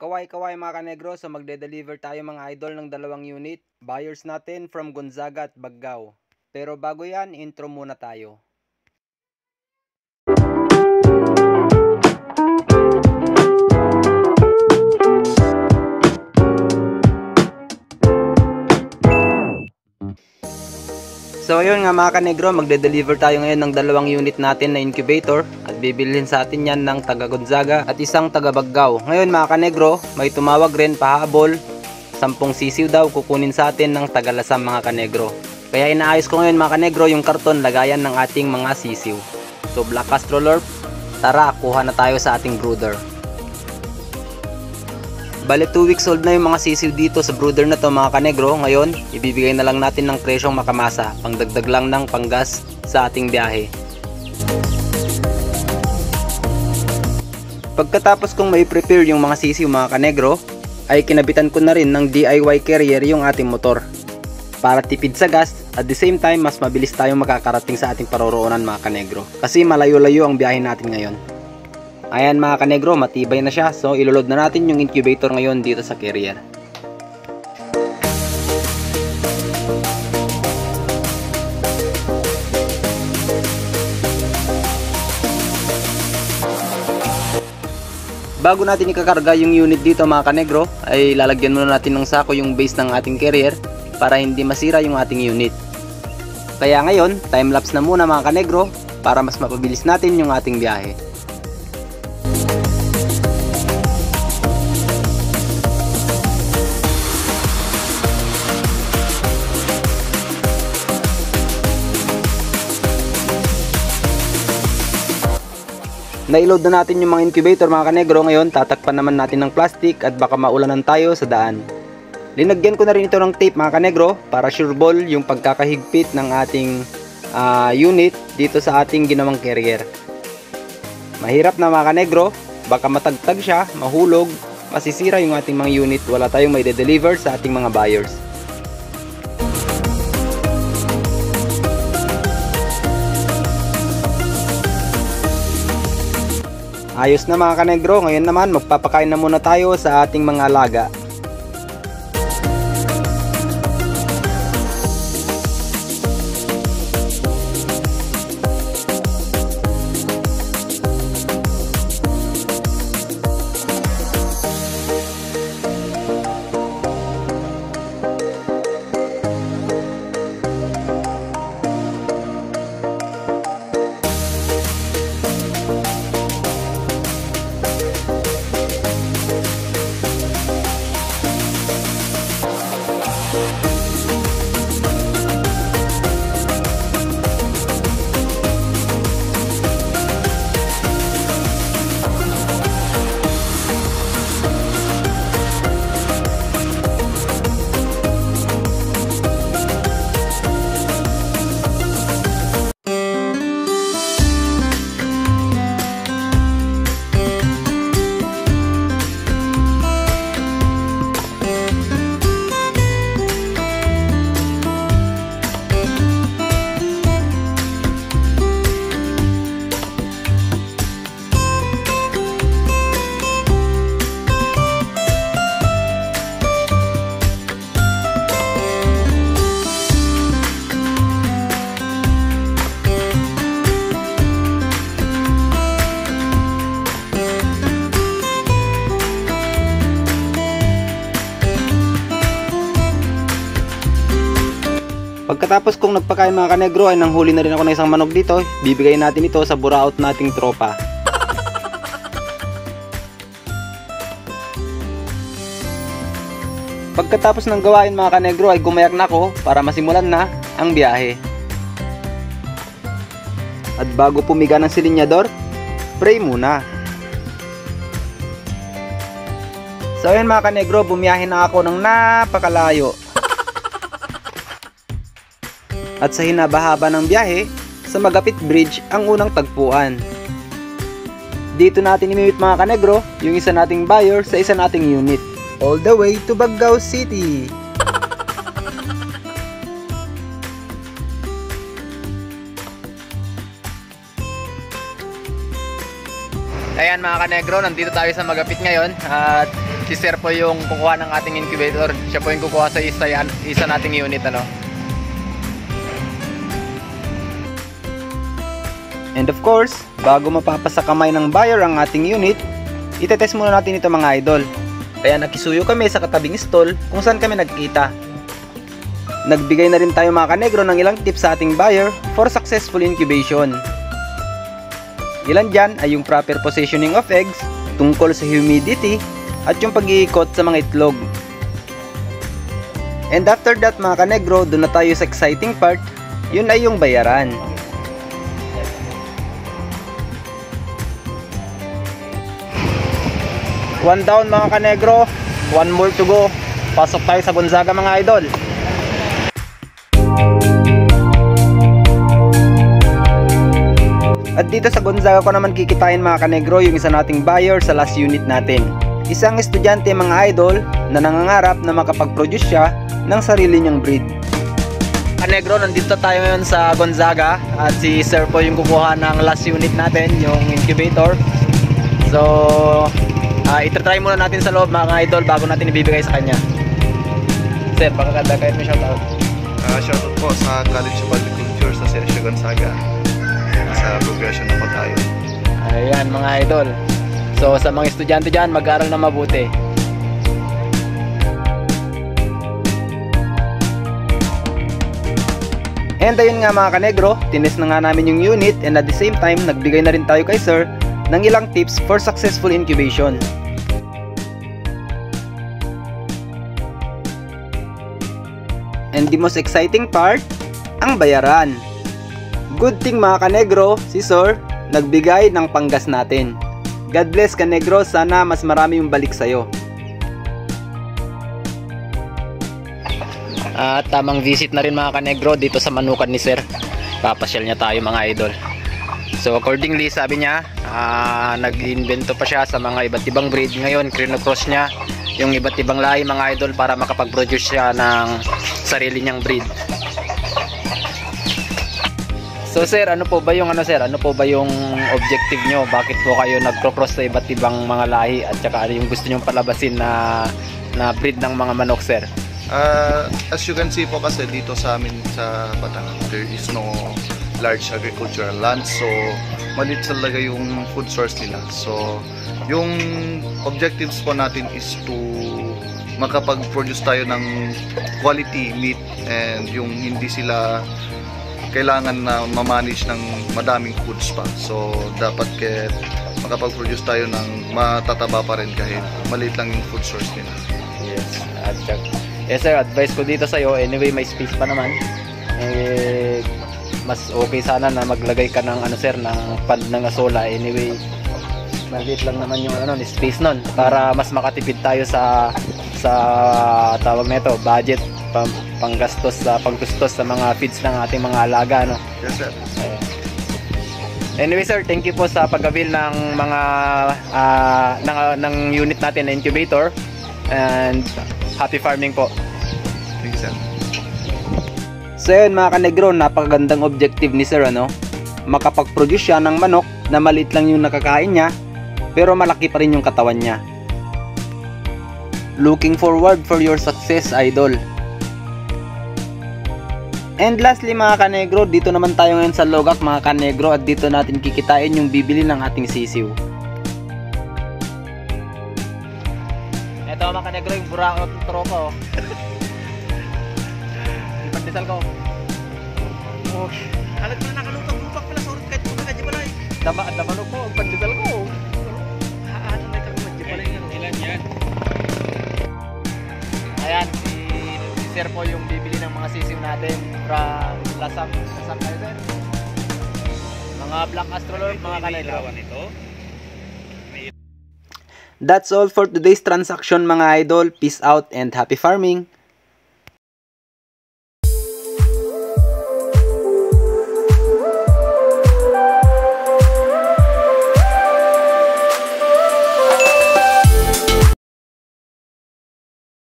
Kaway-kaway mga kanegro, so magde-deliver tayo mga idol ng 2 unit. Buyers natin from Gonzaga at Baggao. Pero bago yan, intro muna tayo. So ayun nga mga kanegro, magde-deliver tayo ngayon ng 2 unit natin na incubator at bibilhin sa atin yan ng taga Gonzaga at isang taga Baggao. Ngayon mga kanegro, may tumawag rin pahabol, 10 sisiw daw kukunin sa atin ng taga Lasam mga kanegro. Kaya inaayos ko ngayon mga kanegro yung karton lagayan ng ating mga sisiw. So Black Astrolorp, tara kuha na tayo sa ating brooder. Bale 2 weeks old na yung mga sisiw dito sa brooder na to mga kanegro. Ngayon, ibibigay na lang natin ng presyong makamasa, pangdagdag lang ng panggas sa ating biyahe. Pagkatapos kong may prepare yung mga sisiw mga kanegro, ay kinabitan ko na rin ng DIY carrier yung ating motor. Para tipid sa gas, at the same time mas mabilis tayong makakarating sa ating paroroonan mga kanegro. Kasi malayo-layo ang biyahe natin ngayon. Ayan mga kanegro, matibay na siya. So iloload na natin yung incubator ngayon dito sa carrier. Bago natin ikakarga yung unit dito mga kanegro, ay lalagyan muna natin ng sako yung base ng ating carrier para hindi masira yung ating unit. Kaya ngayon, time-lapse na muna mga kanegro para mas mapabilis natin yung ating biyahe. Naiload na natin yung mga incubator mga kanegro. Ngayon tatakpan naman natin ng plastic at baka maulanan tayo sa daan. Linagyan ko na rin ito ng tape mga kanegro para sure ball yung pagkakahigpit ng ating unit dito sa ating ginawang carrier. Mahirap na mga kanegro, baka matagtag siya, mahulog, masisira yung ating mga unit, wala tayong may de-deliver sa ating mga buyers. Ayos na mga kanegro, ngayon naman magpapakain na muna tayo sa ating mga alaga. Pagkatapos kong nagpakain mga kanegro ay nanghuli na rin ako ng isang manok dito. Bibigay natin ito sa buraot nating tropa. Pagkatapos ng gawain mga kanegro ay gumayak na ako para masimulan na ang biyahe. At bago pumiga ng silinyador, pray muna. So ayun mga kanegro, bumiyahe na ako ng napakalayo. At sa hinabahaba ng biyahe, sa Magapit Bridge ang unang tagpuan. Dito natin imimit mga kanegro yung isa nating buyer sa isa nating unit. All the way to Baggao City. Ayan mga kanegro, nandito tayo sa Magapit ngayon at si Sir po yung kukuha ng ating incubator. Siya po yung kukuha sa isa nating unit, ano. And of course, bago mapapasa kamay ng buyer ang ating unit, itetest muna natin ito mga idol. Kaya nakisuyo kami sa katabing stall kung saan kami nagkita. Nagbigay na rin tayo mga kanegro ng ilang tips sa ating buyer for successful incubation. Ilan dyan ay yung proper positioning of eggs, tungkol sa humidity, at yung pag-iikot sa mga itlog. And after that mga kanegro, doon na tayo sa exciting part, yun ay yung bayaran. One down mga kanegro, one more to go. Pasok tayo sa Gonzaga mga idol. At dito sa Gonzaga ko naman kikitain mga kanegro yung isa nating buyer sa last unit natin. Isang estudyante mga idol na nangangarap na makapag-produce siya ng sarili niyang breed. Kanegro, nandito tayo ngayon sa Gonzaga at si Sir po yung kukuha ng last unit natin, yung incubator. So, itatry muna natin sa loob mga idol bago natin ibibigay sa kanya. Sir, baka kada kayo may shoutout. Shoutout po sa College of Agriculture sa Sergio Gonzaga. Sa progression na po tayo. Ayan mga idol. So sa mga estudyante dyan, mag-aaral na mabuti. And ayun nga mga kanegro, tinest na nga namin yung unit and at the same time, nagbigay na rin tayo kay Sir ng ilang tips for successful incubation. And the most exciting part, ang bayaran. Good thing mga kanegro, si Sir nagbigay ng panggas natin. God bless kanegro, sana mas marami yung balik sa'yo. Tamang visit na rin mga kanegro dito sa manukan ni Sir. Papasyal niya tayo mga idol. So accordingly sabi niya, nag-invento pa siya sa mga iba't ibang breed. Ngayon crino-cross niya yung iba't ibang lahi mga idol para makapag-produce siya ng sarili niyang breed. So Sir, ano po ba yung objective nyo? Bakit po kayo nagcro-cross sa iba't ibang mga lahi at saka ano yung gusto nyong palabasin na breed ng mga manok, Sir? As you can see po kasi dito sa amin sa Batangas, there is no large agricultural land, so maliit talaga yung food source nila. So yung objectives po natin is to makapag-produce tayo ng quality meat and yung hindi sila kailangan na ma-manage ng madaming foods pa. So dapat makapag-produce tayo ng matataba pa rin kahit maliit lang yung food source nila. Yes. At yes sir, advice ko dito sa'yo, anyway may space pa naman. Mas okay sana na maglagay ka ng sir, ng pad ng asola. Anyway, maliit lang naman yung space nun para mas makatipid tayo sa tawag na ito, budget, panggastos sa pangtustos sa mga feeds ng ating mga alaga, no? Yes sir. Anyway sir, thank you po sa pag-avail ng mga ng unit natin na incubator, and happy farming po. Thank you sir. So yun mga kanegro, napakagandang objective ni Sir, makapag-produce siya ng manok na maliit lang yung nakakain niya pero malaki pa rin yung katawan niya. Looking forward for your success, idol. And lastly mga kanegro, dito naman tayo ngayon sa Logak mga kanegro, at dito natin kikitain yung bibili ng ating sisiw. Ito mga kanegro, yung buraot tropa, oh. Ipandesal ko. Oh, halat mo na nakalupag-lupak pala sa urut kahit kung nakadya balay. Damanok ko, ipandesal ko. Ano na ikaw madya balay nga. Ilan yan? Ayan, si Sir po yung bibili ng mga sisiw natin from Lasam tayo sir. Mga Black Astrolord, mga kanegro. That's all for today's transaction mga idol. Peace out and happy farming!